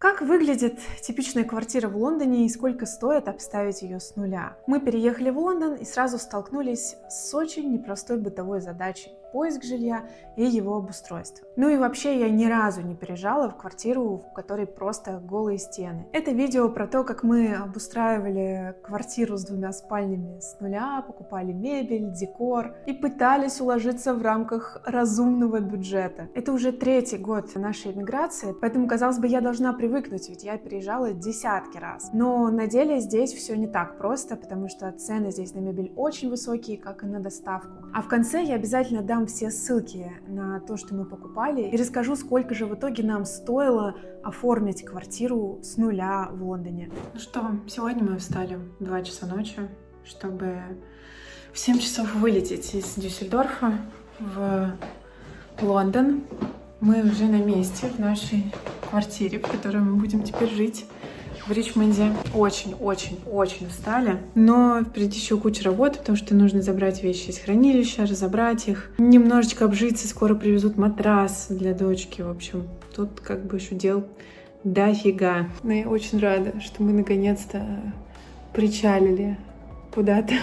Как выглядит типичная квартира в Лондоне и сколько стоит обставить ее с нуля? Мы переехали в Лондон и сразу столкнулись с очень непростой бытовой задачей — поиск жилья и его обустройство. Ну и вообще я ни разу не переезжала в квартиру, в которой просто голые стены. Это видео про то, как мы обустраивали квартиру с 2 спальнями с нуля, покупали мебель, декор и пытались уложиться в рамках разумного бюджета. Это уже 3-й год нашей эмиграции, поэтому, казалось бы, я должна привыкнуть, ведь я переезжала десятки раз. Но на деле здесь все не так просто, потому что цены здесь на мебель очень высокие, как и на доставку. А в конце я обязательно дам все ссылки на то, что мы покупали, и расскажу, сколько же в итоге нам стоило оформить квартиру с нуля в Лондоне. Ну что, сегодня мы встали в 2 часа ночи, чтобы в 7 часов вылететь из Дюссельдорфа в Лондон. Мы уже на месте в нашей квартире, в которой мы будем теперь жить в Ричмонде. Очень устали, но впереди еще куча работы, потому что нужно забрать вещи из хранилища, разобрать их, немножечко обжиться, скоро привезут матрас для дочки. В общем, тут как бы еще дел дофига. Но я очень рада, что мы наконец-то причалили куда-то.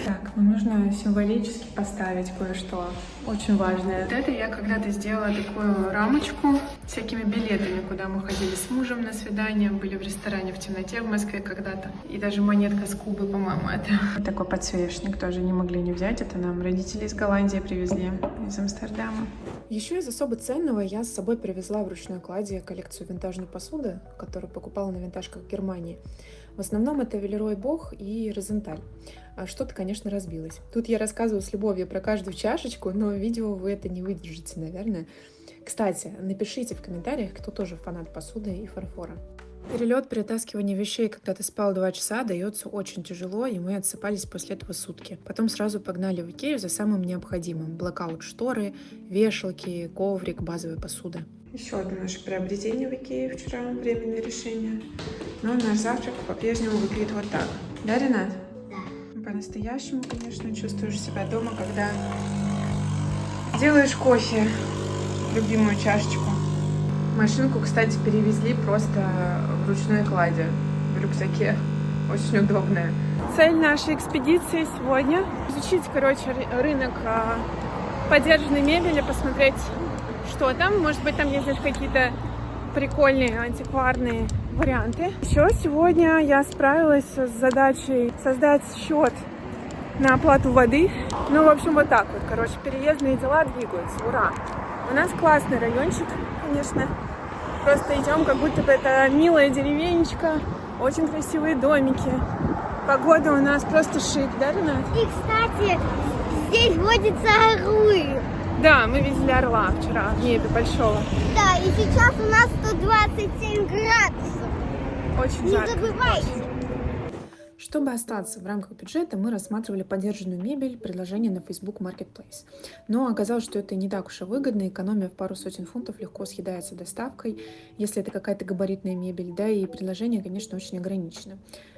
Так, нужно символически поставить кое-что очень важное. Вот это я когда-то сделала такую рамочку с всякими билетами, куда мы ходили с мужем на свидание, были в ресторане в темноте в Москве когда-то. И даже монетка с Кубы, по-моему, это. Вот такой подсвечник тоже не могли не взять. Это нам родители из Голландии привезли, из Амстердама. Еще из особо ценного я с собой привезла в ручной кладе коллекцию винтажной посуды, которую покупала на винтажках в Германии. В основном это Велерой Бох и Розенталь. А что-то, конечно, разбилось. Тут я рассказываю с любовью про каждую чашечку, но в видео вы это не выдержите, наверное. Кстати, напишите в комментариях, кто тоже фанат посуды и фарфора. Перелет, перетаскивание вещей, когда ты спал 2 часа, дается очень тяжело, и мы отсыпались после этого сутки. Потом сразу погнали в Икею за самым необходимым. Блэкаут-шторы, вешалки, коврик, базовая посуда. Еще одно наше приобретение в Икее вчера, временное решение. Но наш завтрак по-прежнему выглядит вот так. Да, Ренат? Да. По-настоящему, конечно, чувствуешь себя дома, когда делаешь кофе, любимую чашечку. Машинку, кстати, перевезли просто в ручной кладе, в рюкзаке. Очень удобная. Цель нашей экспедиции сегодня — изучить, рынок подержанной мебели, посмотреть, что там. Может быть, там есть какие-то прикольные антикварные варианты. Еще сегодня я справилась с задачей создать счет на оплату воды. Ну, в общем, вот так вот. Переездные дела двигаются. Ура! У нас классный райончик, конечно. Просто идем, как будто бы это милая деревенечка, очень красивые домики. Погода у нас просто шик, да, Ренат? И, кстати, здесь водятся орлы. Да, мы видели орла вчера, в небе большого. Да, и сейчас у нас 127 градусов. Очень жарко. Не забывайте. Чтобы остаться в рамках бюджета, мы рассматривали подержанную мебель, предложение на Facebook Marketplace. Но оказалось, что это не так уж и выгодно, экономия в пару сотен фунтов легко съедается доставкой, если это какая-то габаритная мебель, да, и предложение, конечно, очень ограничено.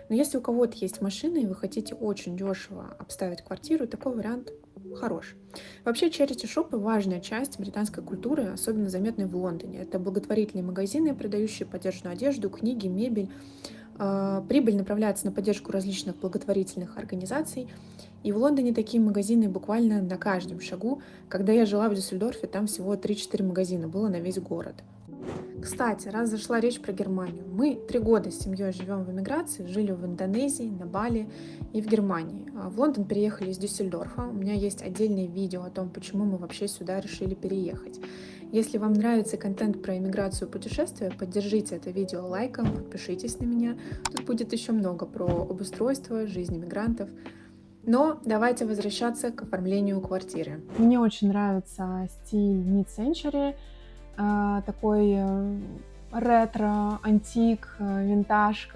Но если у кого-то есть машина, и вы хотите очень дешево обставить квартиру, такой вариант хорош. Вообще, чарити-шопы — важная часть британской культуры, особенно заметной в Лондоне. Это благотворительные магазины, продающие подержанную одежду, книги, мебель. Прибыль направляется на поддержку различных благотворительных организаций. И в Лондоне такие магазины буквально на каждом шагу. Когда я жила в Дюссельдорфе, там всего 3-4 магазина было на весь город. Кстати, раз зашла речь про Германию. Мы 3 года с семьей живем в эмиграции, жили в Индонезии, на Бали и в Германии. В Лондон переехали из Дюссельдорфа. У меня есть отдельное видео о том, почему мы вообще сюда решили переехать. Если вам нравится контент про эмиграцию и путешествия, поддержите это видео лайком, подпишитесь на меня. Тут будет еще много про обустройство, жизнь эмигрантов. Но давайте возвращаться к оформлению квартиры. Мне очень нравится стиль mid-century, такой ретро, антик, винтаж,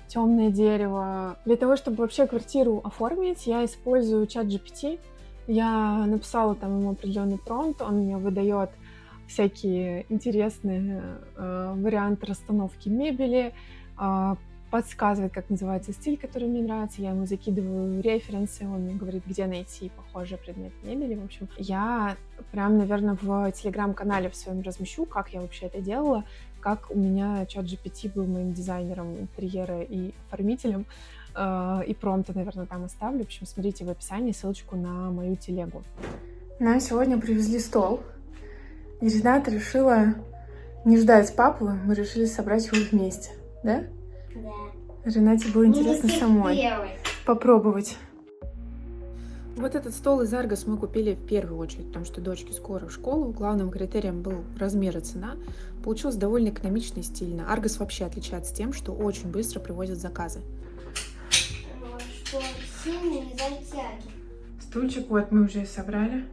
темное дерево. Для того, чтобы вообще квартиру оформить, я использую ChatGPT. Я написала там ему определенный промпт, он мне выдает всякие интересные варианты расстановки мебели, подсказывает, как называется стиль, который мне нравится. Я ему закидываю референсы, он мне говорит, где найти похожий предмет мебели. В общем, я прям, наверное, в телеграм-канале в своем размещу, как я вообще это делала, как у меня ChatGPT был моим дизайнером интерьера и оформителем. И промпты, наверное, там оставлю. В общем, смотрите в описании ссылочку на мою телегу. Нам сегодня привезли стол. И Рената решила не ждать папу. Мы решили собрать его вместе. Да? Да. Ренате было интересно Не самой терпелось. попробовать. Вот этот стол из Argos мы купили в первую очередь, потому что дочке скоро в школу. Главным критерием был размер и цена. Получилось довольно экономично и стильно. Argos вообще отличается тем, что очень быстро привозят заказы. Что сильно не затягивает. Стульчик вот мы уже собрали.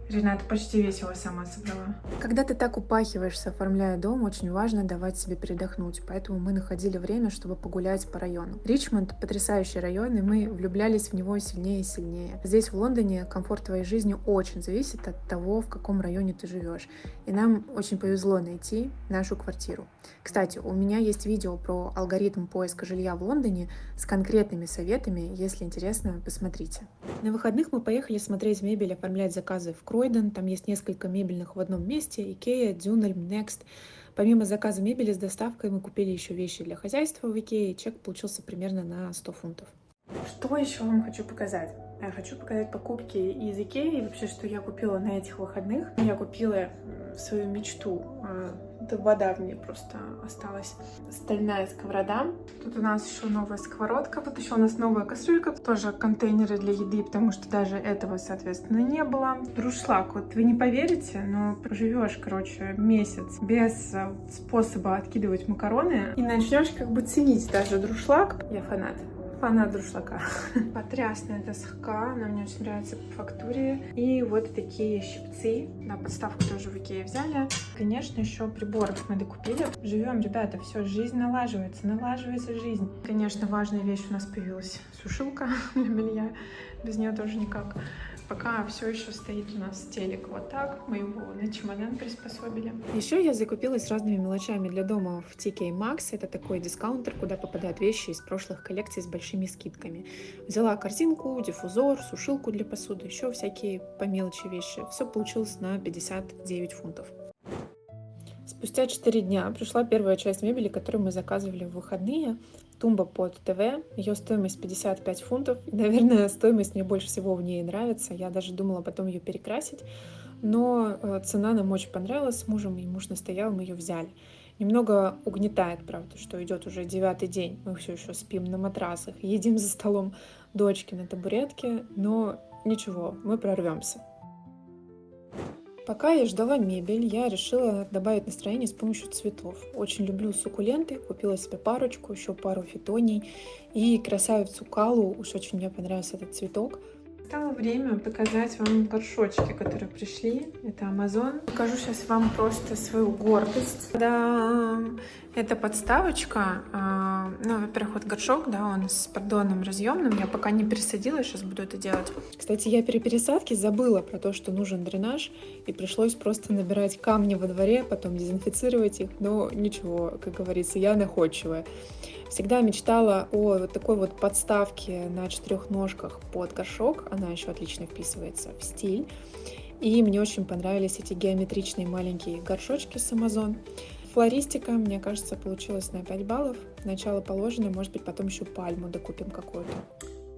Рената почти весь его сама собрала. Когда ты так упахиваешься, оформляя дом, очень важно давать себе передохнуть. Поэтому мы находили время, чтобы погулять по району. Ричмонд — потрясающий район, и мы влюблялись в него сильнее и сильнее. Здесь, в Лондоне, комфорт твоей жизни очень зависит от того, в каком районе ты живешь. И нам очень повезло найти нашу квартиру. Кстати, у меня есть видео про алгоритм поиска жилья в Лондоне с конкретными советами. Если интересно, посмотрите. На выходных мы поехали смотреть мебель, оформлять заказы в Кройден. Там есть несколько мебельных в одном месте. Ikea, Dunelm, Next. Помимо заказа мебели с доставкой мы купили еще вещи для хозяйства в Ikea. Чек получился примерно на 100 фунтов. Что еще вам хочу показать? Я хочу показать покупки из Ikea и вообще, что я купила на этих выходных. Я купила свою мечту. Это вода в ней просто осталась. Стальная сковорода. Тут у нас еще новая сковородка. Вот еще у нас новая кастрюлька. Тоже контейнеры для еды, потому что даже этого, соответственно, не было. Друшлаг. Вот вы не поверите, но проживешь, короче, месяц без способа откидывать макароны и начнешь как бы ценить даже друшлаг. Я фанат. Фанат друшлака. Потрясная доска, она мне очень нравится по фактуре. И вот такие щипцы. На подставку тоже в Икее взяли. Конечно, еще приборов мы докупили. Живем, ребята, все, жизнь налаживается жизнь. Конечно, важная вещь у нас появилась. Сушилка для белья. Без нее тоже никак. Пока все еще стоит у нас телек вот так. Мы его на чемодан приспособили. Еще я закупилась разными мелочами для дома в TK Maxx. Это такой дискаунтер, куда попадают вещи из прошлых коллекций с большими скидками. Взяла корзинку, диффузор, сушилку для посуды, еще всякие по мелочи вещи. Все получилось на 59 фунтов. Спустя 4 дня пришла первая часть мебели, которую мы заказывали в выходные. Тумба под ТВ. Ее стоимость 55 фунтов. И, наверное, стоимость мне больше всего в ней нравится. Я даже думала потом ее перекрасить. Но цена нам очень понравилась с мужем, и муж настоял, мы ее взяли. Немного угнетает, правда, что идет уже 9-й день. Мы все еще спим на матрасах, едим за столом дочки на табуретке. Но ничего, мы прорвемся. Пока я ждала мебель, я решила добавить настроение с помощью цветов. Очень люблю суккуленты, купила себе парочку, еще пару фитоний и красавицу Калу. Уж очень мне понравился этот цветок. Настало время показать вам горшочки, которые пришли. Это Amazon. Покажу сейчас вам просто свою гордость. Да, это подставочка. Ну, во-первых, вот горшок, да, он с поддонным разъемным. Я пока не пересадила, сейчас буду это делать. Кстати, я при пересадке забыла про то, что нужен дренаж, и пришлось просто набирать камни во дворе, потом дезинфицировать их. Но ничего, как говорится, я находчивая. Всегда мечтала о вот такой вот подставке на 4 ножках под горшок. Она еще отлично вписывается в стиль. И мне очень понравились эти геометричные маленькие горшочки с Amazon. Флористика, мне кажется, получилась на 5 баллов. Начало положено, может быть, потом еще пальму докупим какую-то.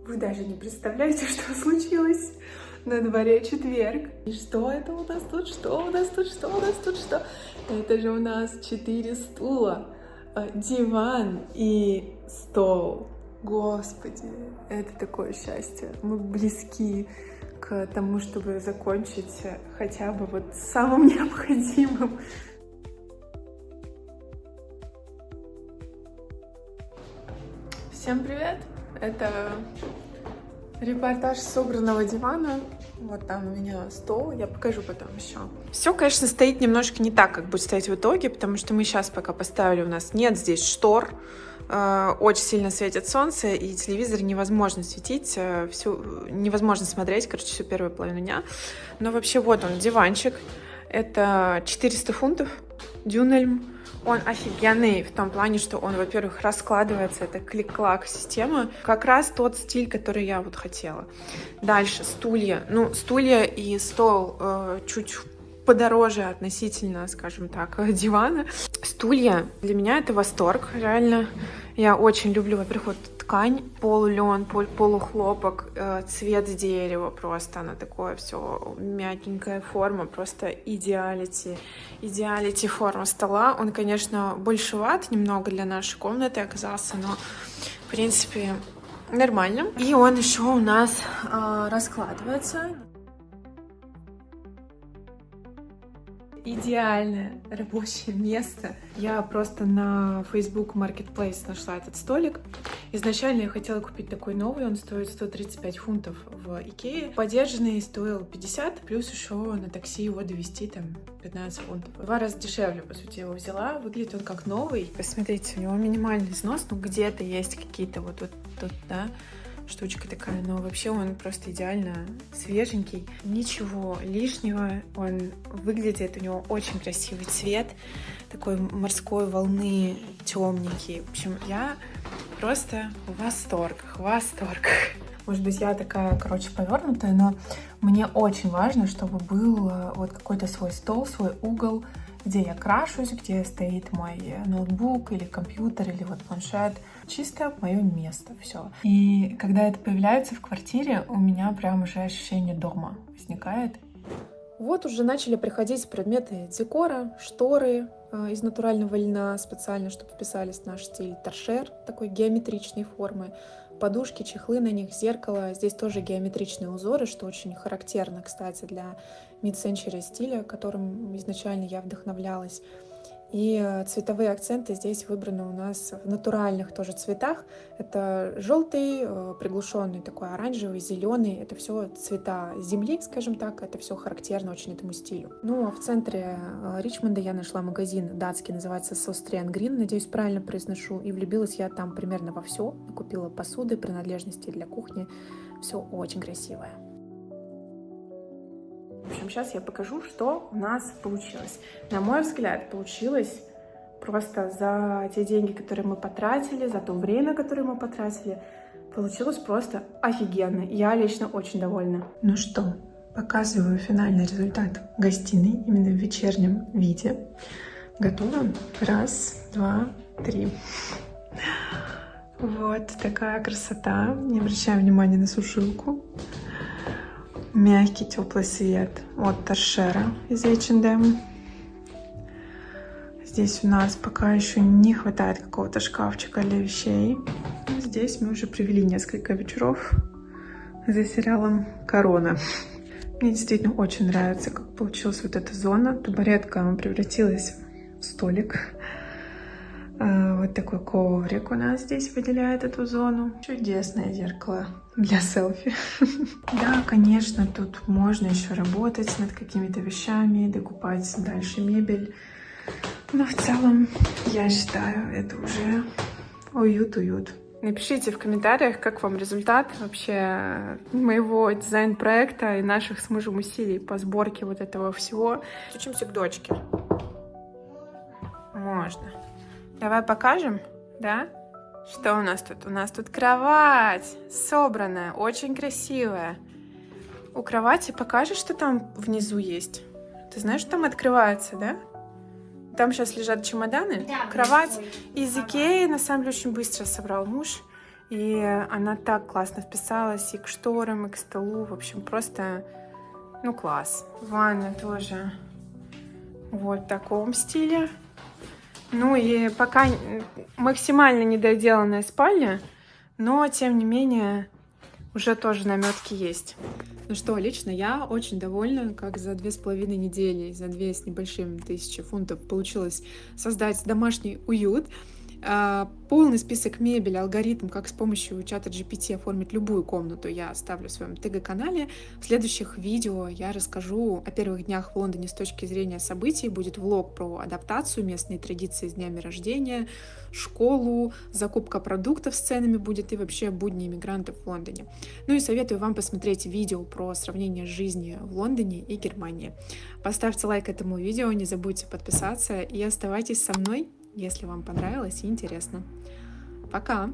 Вы даже не представляете, что случилось. На дворе четверг. И что это у нас тут? Что у нас тут? Что у нас тут? Что? Это же у нас 4 стула. Диван и стол. Господи, это такое счастье. Мы близки к тому, чтобы закончить хотя бы вот самым необходимым. Всем привет! Это репортаж собранного дивана. Вот там у меня стол, я покажу потом еще. Все, конечно, стоит немножко не так, как будет стоять в итоге, потому что мы сейчас пока поставили, у нас нет здесь штор, очень сильно светит солнце, и телевизор невозможно светить, невозможно смотреть, короче, всю первую половину дня. Но вообще вот он, диванчик, это 400 фунтов, Dunelm. Он офигенный в том плане, что он, во-первых, раскладывается, это клик-клак система, как раз тот стиль, который я вот хотела. Дальше стулья. Ну, стулья и стол чуть подороже относительно, скажем так, дивана. Стулья. Для меня это восторг, реально. Я очень люблю, во-первых, вот ткань, полулен, полухлопок, цвет дерева просто, она такое все мягенькая форма, просто идеалити форма стола. Он, конечно, большеват немного для нашей комнаты оказался, но, в принципе, нормально. И он еще у нас раскладывается. Идеальное рабочее место. Я просто на Facebook Marketplace нашла этот столик. Изначально я хотела купить такой новый, он стоит 135 фунтов в Икее. Подержанный стоил 50, плюс еще на такси его довести там 15 фунтов. В 2 раза дешевле, по сути, его взяла. Выглядит он как новый. Посмотрите, у него минимальный износ, ну где-то есть какие-то вот тут, да, штучка такая, но вообще он просто идеально свеженький, ничего лишнего, он выглядит, у него очень красивый цвет, такой морской волны, темненький. В общем, я просто в восторгах. Может быть, я такая, повернутая, но мне очень важно, чтобы был вот какой-то свой стол, свой угол, где я крашусь, где стоит мой ноутбук или компьютер, или вот планшет. Чисто мое место, все. И когда это появляется в квартире, у меня прям уже ощущение дома возникает. Вот уже начали приходить предметы декора, шторы из натурального льна специально, чтобы вписались в наш стиль. Торшер такой геометричной формы, подушки, чехлы на них, зеркало. Здесь тоже геометричные узоры, что очень характерно, кстати, для mid-century стиля, которым изначально я вдохновлялась. И цветовые акценты здесь выбраны у нас в натуральных тоже цветах. Это желтый, приглушенный такой оранжевый, зеленый. Это все цвета земли, скажем так. Это все характерно очень этому стилю. Ну, а в центре Ричмонда я нашла магазин датский, называется Søstrene Green. Надеюсь, правильно произношу. И влюбилась я там примерно во все. Купила посуды, принадлежности для кухни. Все очень красивое. В общем, сейчас я покажу, что у нас получилось. На мой взгляд, получилось просто за те деньги, которые мы потратили, за то время, которое мы потратили, получилось просто офигенно. Я лично очень довольна. Ну что, показываю финальный результат гостиной, именно в вечернем виде. Готово? 1, 2, 3. Вот такая красота. Не обращаем внимания на сушилку. Мягкий теплый свет от торшера из H&M. Здесь у нас пока еще не хватает какого-то шкафчика для вещей. Здесь мы уже провели несколько вечеров за сериалом «Корона». Мне действительно очень нравится, как получилась вот эта зона. Табуретка превратилась в столик. Вот такой коврик у нас здесь выделяет эту зону. Чудесное зеркало для селфи. Да, конечно, тут можно еще работать над какими-то вещами, докупать дальше мебель. Но в целом, я считаю, это уже уют. Напишите в комментариях, как вам результат вообще моего дизайн-проекта и наших с мужем усилий по сборке вот этого всего. Учимся к дочке. Можно. Давай покажем, да? Что у нас тут? У нас тут кровать собранная, очень красивая. У кровати покажешь, что там внизу есть? Ты знаешь, что там открывается, да? Там сейчас лежат чемоданы. Да, кровать из Икеи, на самом деле, очень быстро собрал муж. И она так классно вписалась и к шторам, и к столу. В общем, просто, ну, класс. Ванна тоже вот в таком стиле. Ну и пока максимально недоделанная спальня, но тем не менее уже тоже наметки есть. Ну что, лично я очень довольна, как за 2,5 недели, за 2 с небольшим тысячи фунтов получилось создать домашний уют. Полный список мебели, алгоритм, как с помощью чата GPT оформить любую комнату, я оставлю в своем ТГ-канале. В следующих видео я расскажу о первых днях в Лондоне с точки зрения событий. Будет влог про адаптацию, местные традиции с днями рождения, школу, закупка продуктов с ценами будет и вообще будни иммигрантов в Лондоне. Ну и советую вам посмотреть видео про сравнение жизни в Лондоне и Германии. Поставьте лайк этому видео, не забудьте подписаться и оставайтесь со мной, если вам понравилось и интересно. Пока!